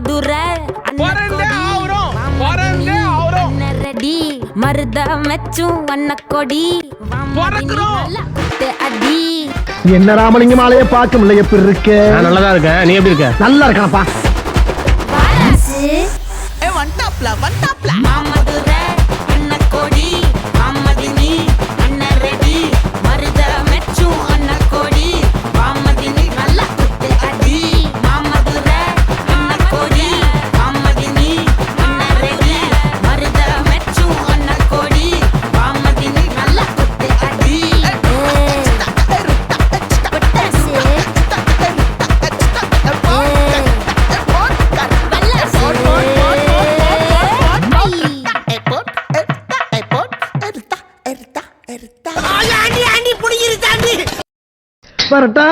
Madurai ready மருத மெச்சும் வண்ணக்கொடி அடி. என்ன ராமலிங்கம் ஆலைய பார்க்க முடியல, எப்படி இருக்க? நல்லதா இருக்க, நீ எப்படி இருக்க? நல்லா இருக்கணப்பா. மதுரை வண்ணக்கொடி மாமதினி அண்ணன் ரெடி மருத மெச்சும் வண்ணக்கொடி மாமதினி நல்லா குத்து அடி. மாமதுரை வண்ணக்கொடி மாமதினி அண்ணன் ரெடி மருத மெச்சும் வண்ணக்கொடி மாமதினி நல்லா குத்து அடி. வரட்டா.